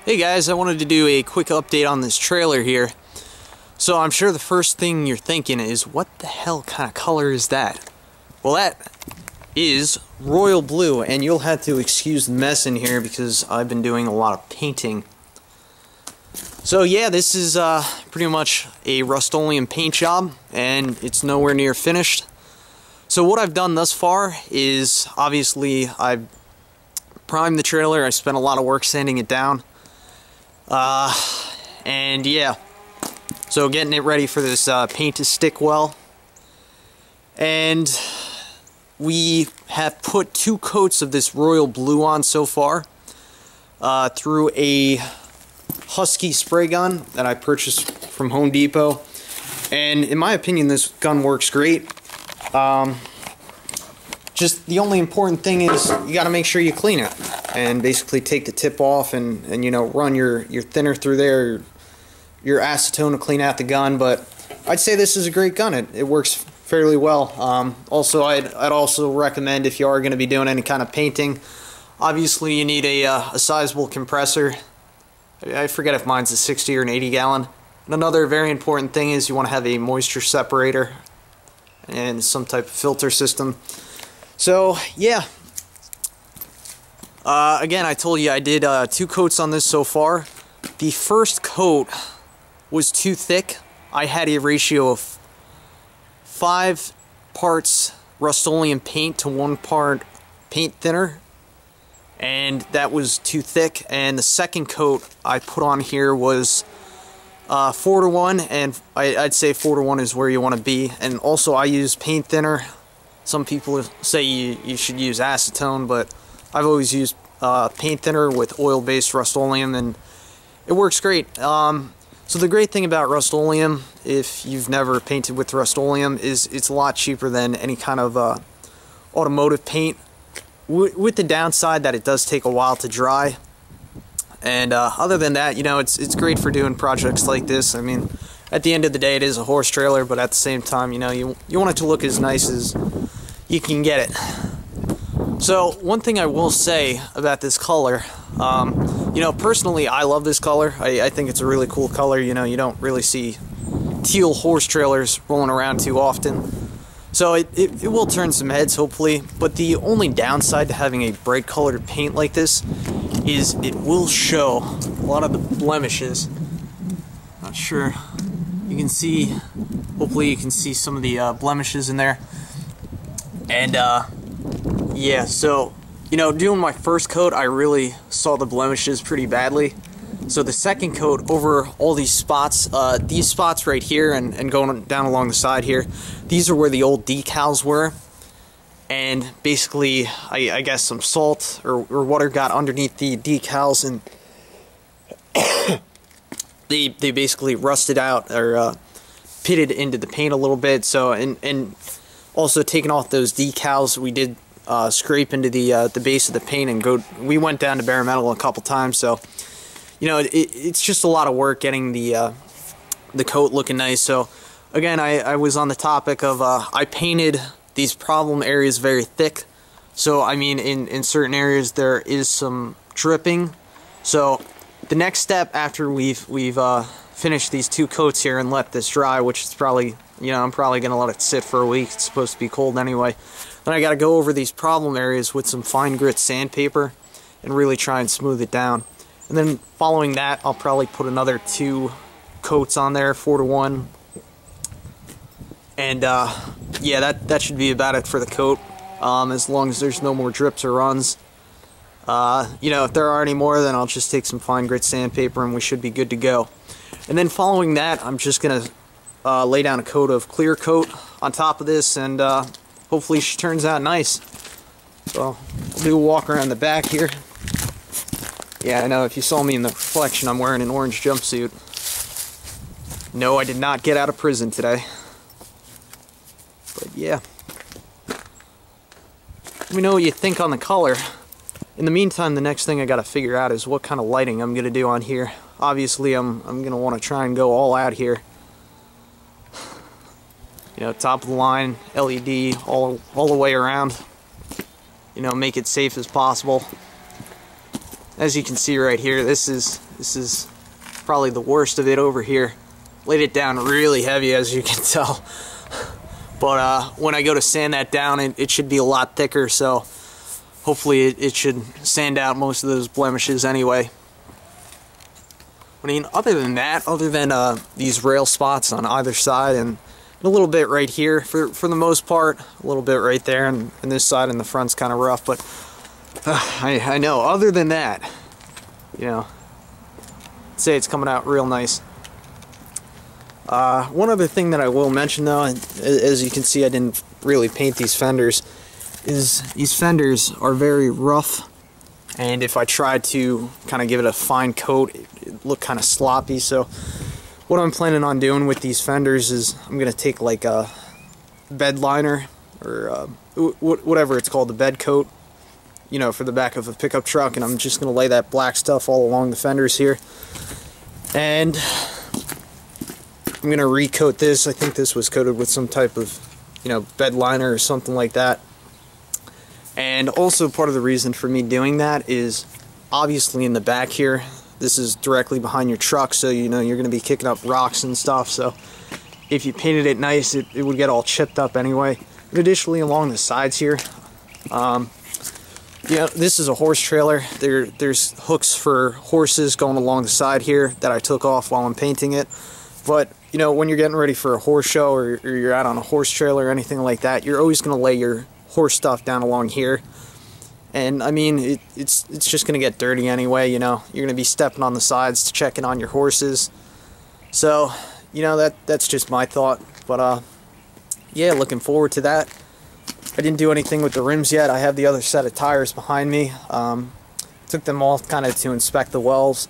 Hey guys, I wanted to do a quick update on this trailer here. So I'm sure the first thing you're thinking is, what the hell kind of color is that? Well, that is royal blue, and you'll have to excuse the mess in here because I've been doing a lot of painting. So yeah, this is pretty much a Rust-Oleum paint job, and it's nowhere near finished. So what I've done thus far is, obviously, I've primed the trailer. I spent a lot of work sanding it down. And yeah, so getting it ready for this paint to stick well. And we have put 2 coats of this royal blue on so far through a Husky spray gun that I purchased from Home Depot. And in my opinion, this gun works great. Just the only important thing is you got to make sure you clean it and basically take the tip off and you know, run your thinner through there, your acetone to clean out the gun. But I'd say this is a great gun. It works fairly well. Also, I'd also recommend, if you are going to be doing any kind of painting, obviously you need a sizable compressor. I forget if mine's a 60 or an 80 gallon. And another very important thing is you want to have a moisture separator and some type of filter system. So yeah, again, I told you I did 2 coats on this so far. The first coat was too thick. I had a ratio of 5 parts Rust-Oleum paint to 1 part paint thinner, and that was too thick. And the second coat I put on here was 4 to 1, and I'd say 4 to 1 is where you want to be. And also, I use paint thinner. Some people say you should use acetone, but I've always used paint thinner with oil-based Rust-Oleum, and it works great. So the great thing about Rust-Oleum, if you've never painted with Rust-Oleum, is it's a lot cheaper than any kind of automotive paint, with the downside that it does take a while to dry. And other than that, you know, it's great for doing projects like this. I mean, at the end of the day, it is a horse trailer, but at the same time, you know, you want it to look as nice as you can get it. So one thing I will say about this color, you know, personally, I love this color. I think it's a really cool color. You know, you don't really see teal horse trailers rolling around too often. So it will turn some heads, hopefully. But the only downside to having a bright colored paint like this is it will show a lot of the blemishes. Not sure you can see, hopefully you can see some of the blemishes in there. And yeah, so, you know, doing my first coat, I really saw the blemishes pretty badly. So the second coat, over all these spots right here and going down along the side here, these are where the old decals were. And basically, I guess some salt or water got underneath the decals, and they basically rusted out or pitted into the paint a little bit. So and also taking off those decals, we did scrape into the base of the paint, and we went down to bare metal a couple times. So you know, it's just a lot of work getting the coat looking nice. So again, I was on the topic of I painted these problem areas very thick. So I mean, in certain areas there is some dripping. So the next step after we've finished these 2 coats here and let this dry, which is probably, you know, I'm probably gonna let it sit for a week. It's supposed to be cold anyway. Then I got to go over these problem areas with some fine grit sandpaper and really try and smooth it down. And then following that, I'll probably put another 2 coats on there, 4 to 1. And yeah, that should be about it for the coat, as long as there's no more drips or runs. You know, if there are any more, then I'll just take some fine grit sandpaper and we should be good to go. And then following that, I'm just going to lay down a coat of clear coat on top of this, and hopefully she turns out nice. So I'll do a walk around the back here. Yeah, I know, if you saw me in the reflection, I'm wearing an orange jumpsuit. No, I did not get out of prison today. But yeah. Let me know what you think on the color. In the meantime, the next thing I gotta figure out is what kind of lighting I'm gonna do on here. Obviously, I'm gonna want to try and go all out here. You know, top of the line, LED, all the way around. You know, make it safe as possible. As you can see right here, this is probably the worst of it over here. Laid it down really heavy, as you can tell. But when I go to sand that down, it should be a lot thicker, so hopefully it should sand out most of those blemishes anyway. I mean, other than that, other than these rail spots on either side and a little bit right here, for the most part, a little bit right there, and this side and the front's kind of rough, but I know, other than that, you know, I'd say it's coming out real nice. One other thing that I will mention though, and as you can see I didn't really paint these fenders, is these fenders are very rough, and if I tried to kind of give it a fine coat, it looked kind of sloppy. So what I'm planning on doing with these fenders is I'm going to take like a bed liner, or whatever it's called, the bed coat, you know, for the back of a pickup truck, and I'm just going to lay that black stuff all along the fenders here. And I'm going to recoat this. I think this was coated with some type of, you know, bed liner or something like that. And also part of the reason for me doing that is obviously in the back here, this is directly behind your truck, so you know you're going to be kicking up rocks and stuff, so if you painted it nice, it would get all chipped up anyway. And additionally, along the sides here, yeah, this is a horse trailer. There's hooks for horses going along the side here that I took off while I'm painting it. But you know, when you're getting ready for a horse show, or you're out on a horse trailer or anything like that, you're always going to lay your horse stuff down along here. And I mean, it's just going to get dirty anyway, you know. You're going to be stepping on the sides to check in on your horses. So, you know, that's just my thought. But yeah, looking forward to that. I didn't do anything with the rims yet. I have the other set of tires behind me. Took them off kind of to inspect the wells.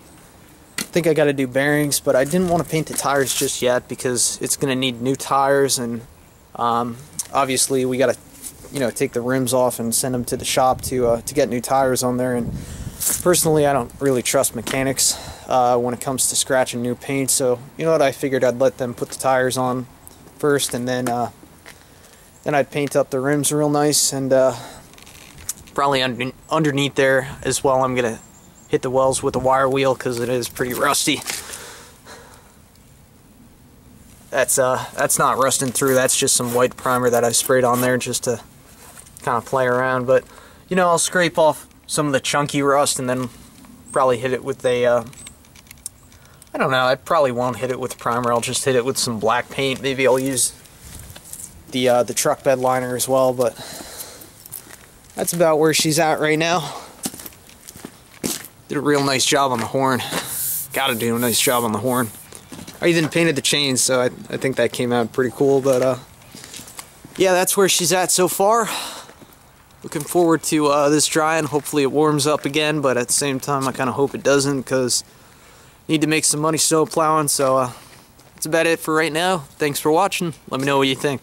I think I got to do bearings, but I didn't want to paint the tires just yet because it's going to need new tires, and obviously we got to, you know, take the rims off and send them to the shop to get new tires on there. And personally, I don't really trust mechanics when it comes to scratching new paint, so you know what, I figured I'd let them put the tires on first, and then I'd paint up the rims real nice. And probably underneath there as well, I'm gonna hit the wells with a wire wheel because it is pretty rusty. That's not rusting through. That's just some white primer that I sprayed on there just to kind of play around. But you know, I'll scrape off some of the chunky rust and then probably hit it with a I don't know, I probably won't hit it with primer. I'll just hit it with some black paint. Maybe I'll use the truck bed liner as well. But that's about where she's at right now. Did a real nice job on the horn. Gotta do a nice job on the horn. I even painted the chains, so I think that came out pretty cool. But yeah, that's where she's at so far. Looking forward to this drying. Hopefully it warms up again, but at the same time I kind of hope it doesn't, because I need to make some money snow plowing. So that's about it for right now. Thanks for watching. Let me know what you think.